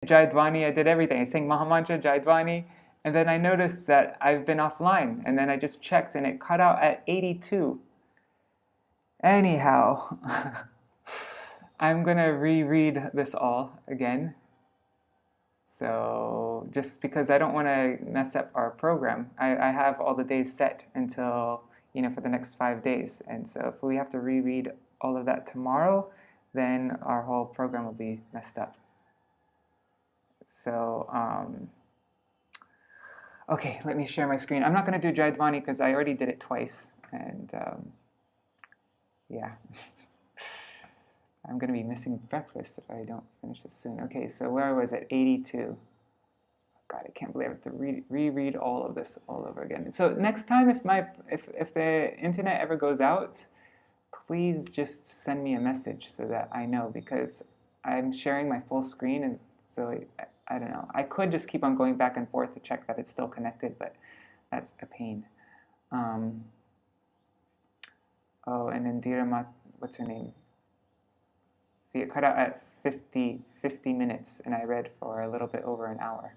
Jayadwani, I did everything. I sang Mahamantra, Jayadwani, and then I noticed that I've been offline, and then I just checked and it cut out at 82. Anyhow, I'm gonna reread this all again. So just because I don't want to mess up our program, I have all the days set until, for the next 5 days. And so if we have to reread all of that tomorrow, then our whole program will be messed up. So, okay, let me share my screen. I'm not going to do Jayadwani because I already did it twice. And yeah. I'm going to be missing breakfast if I don't finish this soon. Okay, so where was it? 82. God, I can't believe I have to reread all of this all over again. So next time, if the internet ever goes out, please just send me a message so that I know, because I'm sharing my full screen, and so I don't know. I could just keep on going back and forth to check that it's still connected, but that's a pain. Oh, and Indira, what's her name? See, it cut out at 50 minutes, and I read for a little bit over an hour.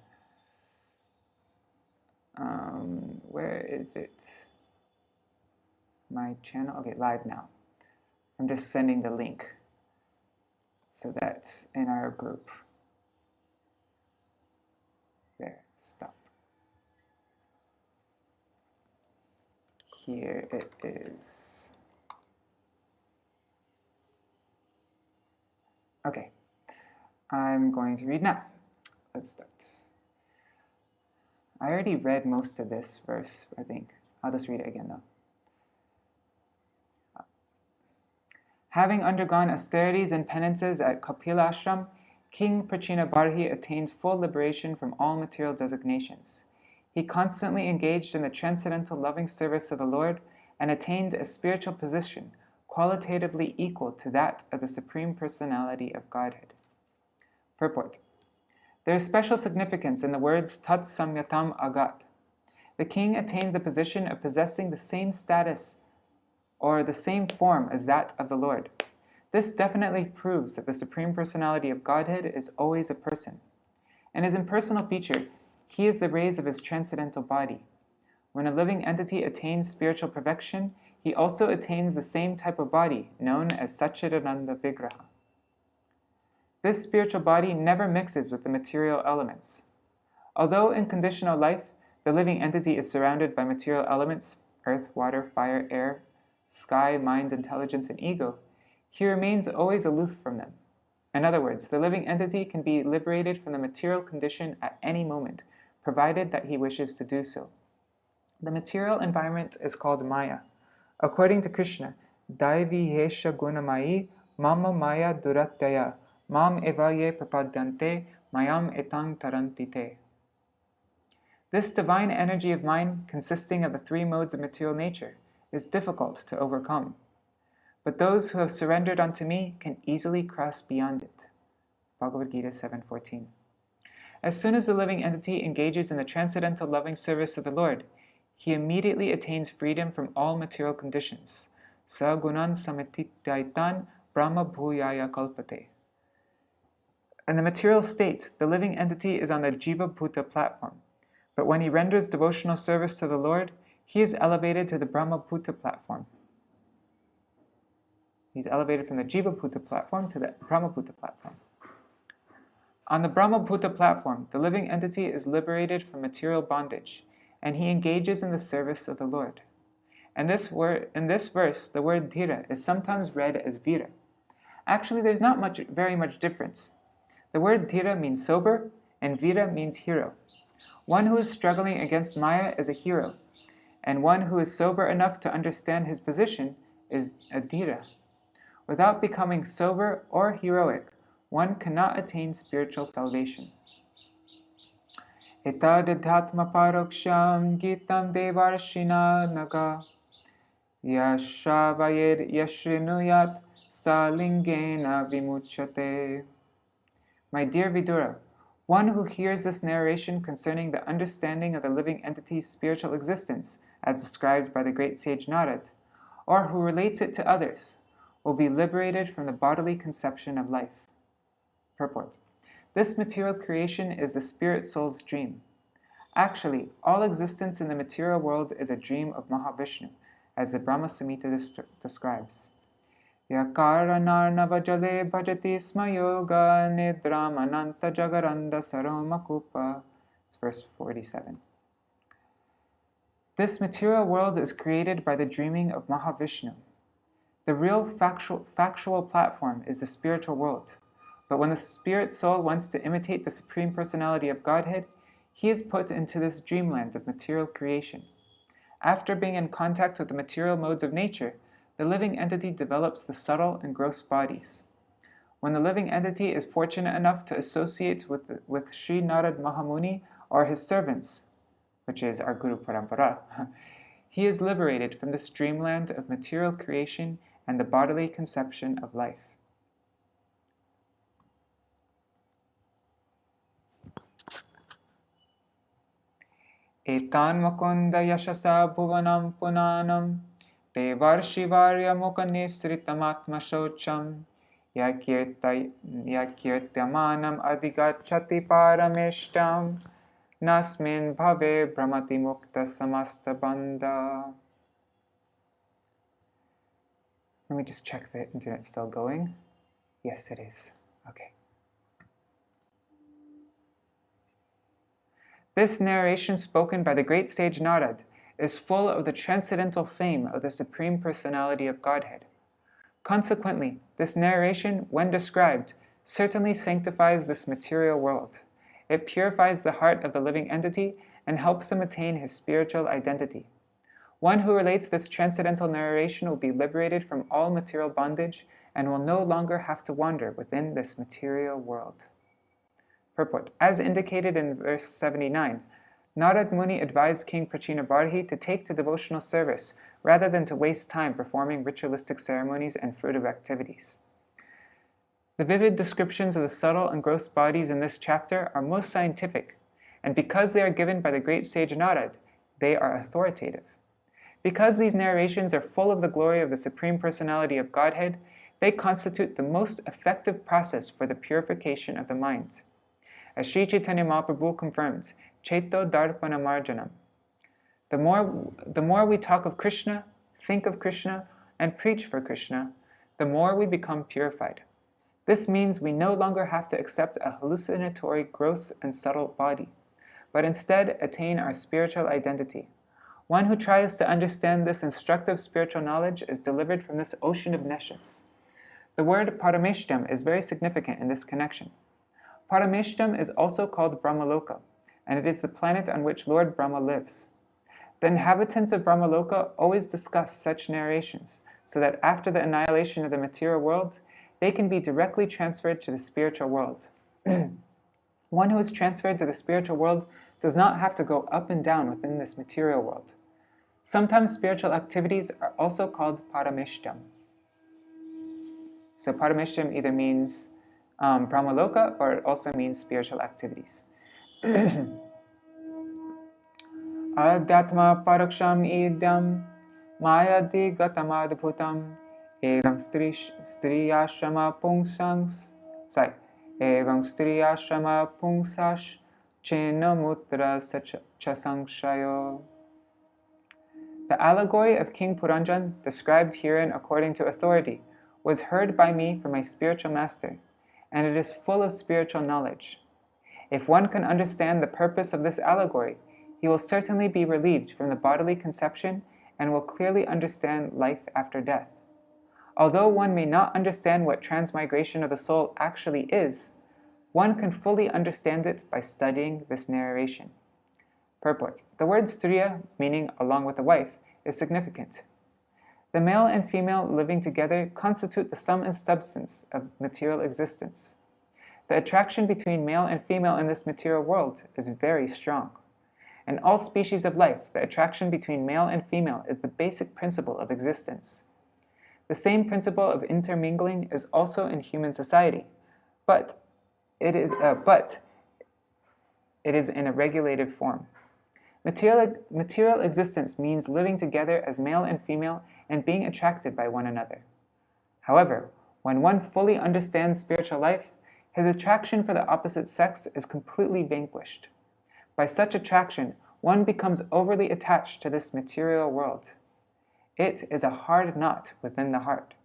Where is it? My channel? Okay, live now. I'm just sending the link so that in our group. There, stop. Here it is. Okay, I'm going to read now. Let's start. I already read most of this verse, I think. I'll just read it again though. Having undergone austerities and penances at Kapila-ashram, King Prācīnabarhi attained full liberation from all material designations. He constantly engaged in the transcendental loving service of the Lord and attained a spiritual position qualitatively equal to that of the Supreme Personality of Godhead. Purport. There is special significance in the words Tat Samyatam Agat. The king attained the position of possessing the same status or the same form as that of the Lord. This definitely proves that the Supreme Personality of Godhead is always a person. In his impersonal feature, he is the rays of his transcendental body. When a living entity attains spiritual perfection, he also attains the same type of body, known as Satchidananda Vigraha. This spiritual body never mixes with the material elements. Although in conditional life, the living entity is surrounded by material elements, earth, water, fire, air, sky, mind, intelligence, and ego, he remains always aloof from them. In other words, the living entity can be liberated from the material condition at any moment, provided that he wishes to do so. The material environment is called Maya. According to Krishna, Daivi Hesha Gunamai Mama Maya Duratyaya Mam Evaye Prapadyante Mayam Etang Tarantite. This divine energy of mind, consisting of the three modes of material nature, is difficult to overcome. But those who have surrendered unto me can easily cross beyond it. Bhagavad Gita 7:14. As soon as the living entity engages in the transcendental loving service of the Lord, he immediately attains freedom from all material conditions. Sa gunan sametityaitan brahma bhuyaya kalpate. In the material state, the living entity is on the Jiva Bhuta platform. But when he renders devotional service to the Lord, he is elevated to the Brahma Bhuta platform. He's elevated from the Jiva Bhuta platform to the Brahma Bhuta platform. On the Brahma Bhuta platform, the living entity is liberated from material bondage, and he engages in the service of the Lord. In this verse, the word dhira is sometimes read as vira. Actually, there's not very much difference. The word dhira means sober, and vira means hero. One who is struggling against Maya is a hero, and one who is sober enough to understand his position is a dhira. Without becoming sober or heroic, one cannot attain spiritual salvation. Etadadhatma paroksham gitam devarshina naga yashavayed yashrinuyat salingena vimuchate. My dear Vidura, one who hears this narration concerning the understanding of the living entity's spiritual existence, as described by the great sage Narad, or who relates it to others, will be liberated from the bodily conception of life. Purport. This material creation is the spirit soul's dream. Actually, all existence in the material world is a dream of Mahavishnu, as the Brahma Samhita describes. Yakaranarnava jale bhajati sma yoga nidramananta jagaranda saromakupa. It's verse 47. This material world is created by the dreaming of Mahavishnu. The real factual platform is the spiritual world. But when the spirit soul wants to imitate the Supreme Personality of Godhead, he is put into this dreamland of material creation. After being in contact with the material modes of nature, the living entity develops the subtle and gross bodies. When the living entity is fortunate enough to associate with Sri Narad Mahamuni or his servants, which is our Guru Parampara, he is liberated from this dreamland of material creation and the bodily conception of life. Etan makunda yashasa bhuvanam punanam devarshivarya mukanisritamatma shocham yakirtyamanam adhigachati parameshtam nasmin bhave brahmati mukta samasta bandha. Let me just check the internet's still going. Yes, it is. Okay. This narration spoken by the great sage Narad is full of the transcendental fame of the Supreme Personality of Godhead. Consequently, this narration, when described, certainly sanctifies this material world. It purifies the heart of the living entity and helps him attain his spiritual identity. One who relates this transcendental narration will be liberated from all material bondage and will no longer have to wander within this material world. Purport. As indicated in verse 79, Narad Muni advised King Prācīnabarhi to take to devotional service rather than to waste time performing ritualistic ceremonies and fruitive activities. The vivid descriptions of the subtle and gross bodies in this chapter are most scientific, and because they are given by the great sage Narad, they are authoritative. Because these narrations are full of the glory of the Supreme Personality of Godhead, they constitute the most effective process for the purification of the mind. As Sri Chaitanya Mahaprabhu confirms, Chaito Darpana Marjanam. The more we talk of Krishna, think of Krishna, and preach for Krishna, the more we become purified. This means we no longer have to accept a hallucinatory, gross, and subtle body, but instead attain our spiritual identity. One who tries to understand this instructive spiritual knowledge is delivered from this ocean of nescience. The word Parameshtam is very significant in this connection. Parameshtam is also called Brahmaloka, and it is the planet on which Lord Brahma lives. The inhabitants of Brahmaloka always discuss such narrations, so that after the annihilation of the material world, they can be directly transferred to the spiritual world. One who is transferred to the spiritual world does not have to go up and down within this material world. Sometimes spiritual activities are also called Parameshtam. So Parameshtam either means Brahmaloka, or it also means spiritual activities. Adhyatma paraksham idam mayadi gatamadbhutam evam striyashrama pungsash chena mutra chasangshayo. The allegory of King Puranjan, described herein according to authority, was heard by me from my spiritual master, and it is full of spiritual knowledge. If one can understand the purpose of this allegory, he will certainly be relieved from the bodily conception and will clearly understand life after death. Although one may not understand what transmigration of the soul actually is, one can fully understand it by studying this narration. Purport. The word striya, meaning along with a wife, is significant. The male and female living together constitute the sum and substance of material existence. The attraction between male and female in this material world is very strong. In all species of life, the attraction between male and female is the basic principle of existence. The same principle of intermingling is also in human society, but it is in a regulated form. Material existence means living together as male and female and being attracted by one another. However, when one fully understands spiritual life, His attraction for the opposite sex is completely vanquished. By such attraction, one becomes overly attached to this material world. It is a hard knot within the heart.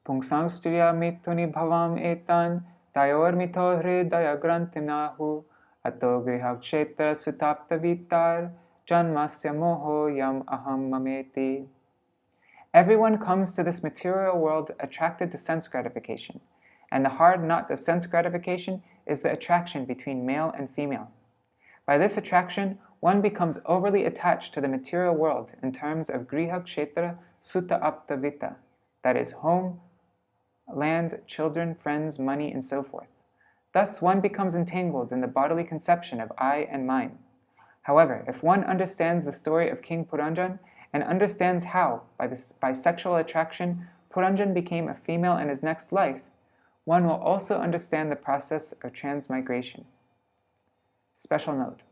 Pungsangstuya mituni bhavam etan tayor mito hridaya grantimnahu ato grihakshetra sutapta vitar janmasya moho yam aham mameti. Everyone comes to this material world attracted to sense gratification, and the hard knot of sense gratification is the attraction between male and female. By this attraction, one becomes overly attached to the material world in terms of griha kshetra sutta apta vita, that is, home, land, children, friends, money, and so forth. Thus, one becomes entangled in the bodily conception of I and mine. However, if one understands the story of King Puranjan and understands how, by sexual attraction, Puranjan became a female in his next life, one will also understand the process of transmigration. Special note.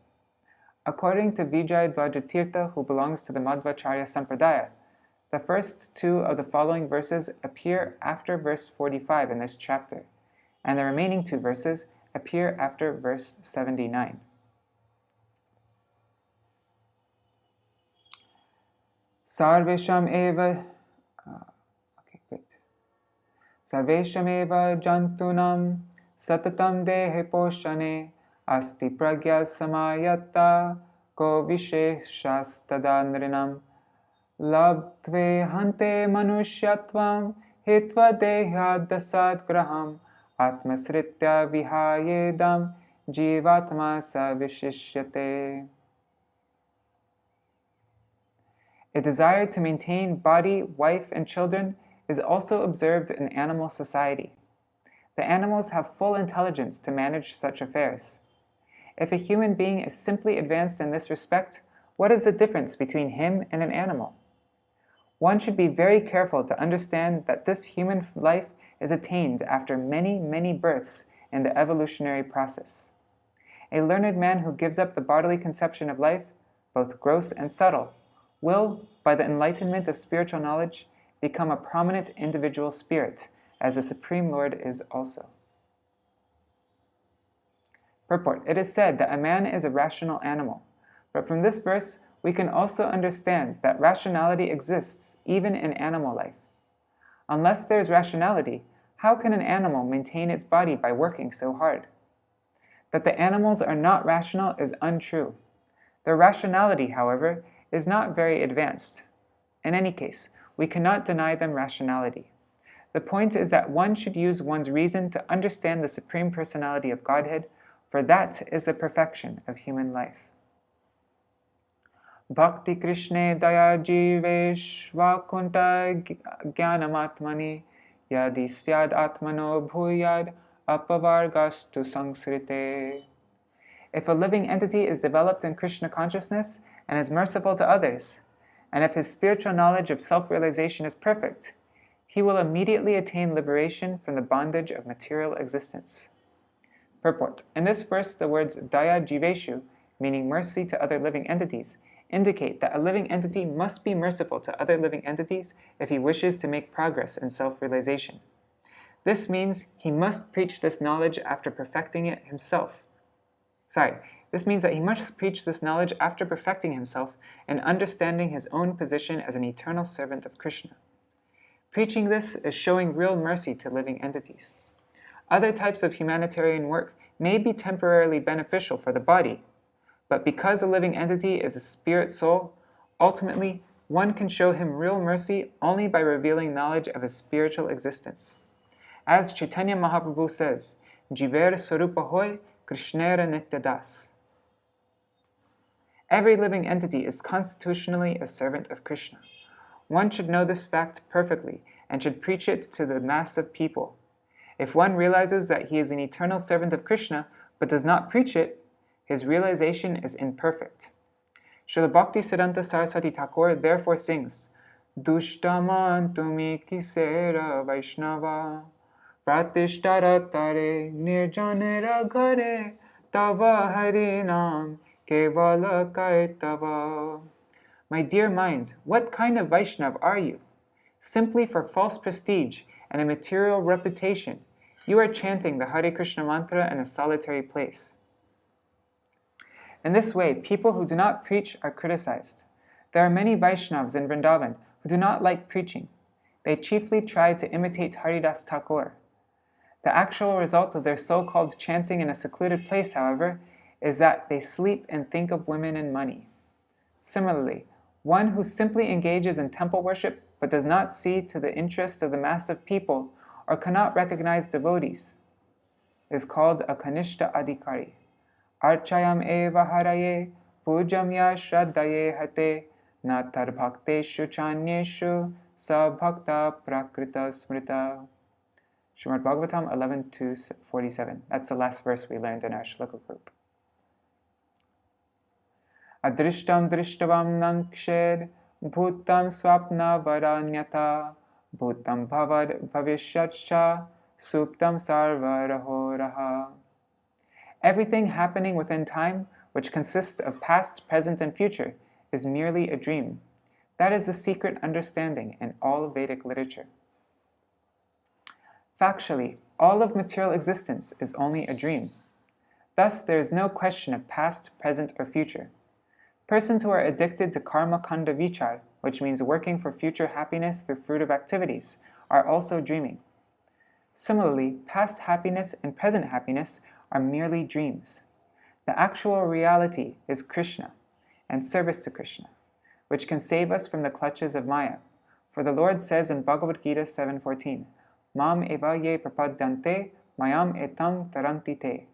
According to Vijay Dwajatirtha, who belongs to the Madhvacharya Sampradaya, the first two of the following verses appear after verse 45 in this chapter, and the remaining two verses appear after verse 79. Sarvesham eva Sarvesham eva jantunam satatam dehe poshane asti pragya samayata ko visheshastada nrinam labdve hante manushyatvam hitva dehadasad graham atmasritya vihayedam jivatma sa vishishyate. A desire to maintain body, wife, and children is also observed in animal society. The animals have full intelligence to manage such affairs. If a human being is simply advanced in this respect, what is the difference between him and an animal? One should be very careful to understand that this human life is attained after many, many births in the evolutionary process. A learned man who gives up the bodily conception of life, both gross and subtle, will, by the enlightenment of spiritual knowledge, become a prominent individual spirit, as the Supreme Lord is also. Purport. It is said that a man is a rational animal, but from this verse we can also understand that rationality exists even in animal life. Unless there is rationality, how can an animal maintain its body by working so hard? That the animals are not rational is untrue. Their rationality, however, is not very advanced. In any case, we cannot deny them rationality. The point is that one should use one's reason to understand the Supreme Personality of Godhead, for that is the perfection of human life. Bhakti Krishne daya jiveshvakunta jnanamatmani yadi syad atmano bhuyad apavargastu sangsrite. If a living entity is developed in Krishna consciousness and is merciful to others, and if his spiritual knowledge of self-realization is perfect, he will immediately attain liberation from the bondage of material existence. Purport. In this verse, the words daya jiveshu, meaning mercy to other living entities, indicate that a living entity must be merciful to other living entities if he wishes to make progress in self-realization. This means he must preach this knowledge after perfecting it himself. This means that he must preach this knowledge after perfecting himself and understanding his own position as an eternal servant of Krishna. Preaching this is showing real mercy to living entities. Other types of humanitarian work may be temporarily beneficial for the body, but because a living entity is a spirit soul, ultimately one can show him real mercy only by revealing knowledge of his spiritual existence. As Chaitanya Mahaprabhu says, Jiver Sarupa Hoy Krishnera Nityadas. Every living entity is constitutionally a servant of Krishna. One should know this fact perfectly and should preach it to the mass of people. If one realizes that he is an eternal servant of Krishna but does not preach it, his realization is imperfect. Srila Bhaktisiddhanta Saraswati Thakur therefore sings, Dushtaman tumi kisera Vaishnava Pratishtara tare nirjanera ghare tava harinam kevala kaitava. My dear mind, what kind of Vaishnav are you? Simply for false prestige and a material reputation, You are chanting the Hare Krishna mantra in a solitary place. In this way, people who do not preach are criticized. There are many Vaishnavas in Vrindavan who do not like preaching. They chiefly try to imitate Haridas Thakur. The actual result of their so-called chanting in a secluded place, however, is that they sleep and think of women and money. Similarly, one who simply engages in temple worship but does not see to the interests of the mass of people or cannot recognize devotees is called a Kanishta Adhikari. Archayam eva haraye, pujam ya shraddaye hate, natar bhakteshu chanyeshu, sabhakta prakrita smrita. Srimad Bhagavatam 11:2-47. That's the last verse we learned in our shloka group. Adrishtam drishtavam nankshed, bhutam swapna varanyata, bhutam bhavad bhavishyatcha, suptam sarva rahoraha. Everything happening within time, which consists of past, present, and future, is merely a dream. That is the secret understanding in all Vedic literature. Factually, all of material existence is only a dream. Thus, there is no question of past, present, or future. Persons who are addicted to karma kanda vichar, which means working for future happiness through fruitive activities, are also dreaming. Similarly, past happiness and present happiness are merely dreams. The actual reality is Krishna and service to Krishna, which can save us from the clutches of Maya. For the Lord says in Bhagavad Gita 7:14, Mam eva ye prapadyante, mayam etam taranti te.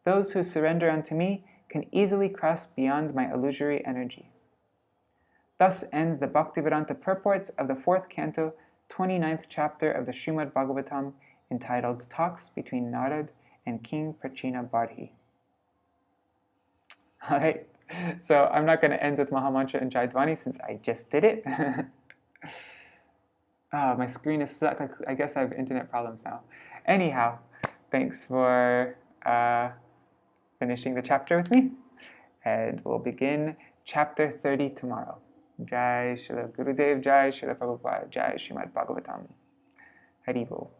Those who surrender unto me can easily cross beyond my illusory energy. Thus ends the Bhaktivedanta purports of the 4th canto, 29th chapter of the Srimad Bhagavatam, entitled Talks Between Narad and King Prācīnabarhi. Alright, so I'm not going to end with Mahamantra and Jaidvani since I just did it. My screen is stuck. I guess I have internet problems now. Anyhow, thanks for finishing the chapter with me. And we'll begin chapter 30 tomorrow. Jai Srila Gurudev, Jai Srila Prabhupada, Jai Srimad Bhagavatam. Hari Bol.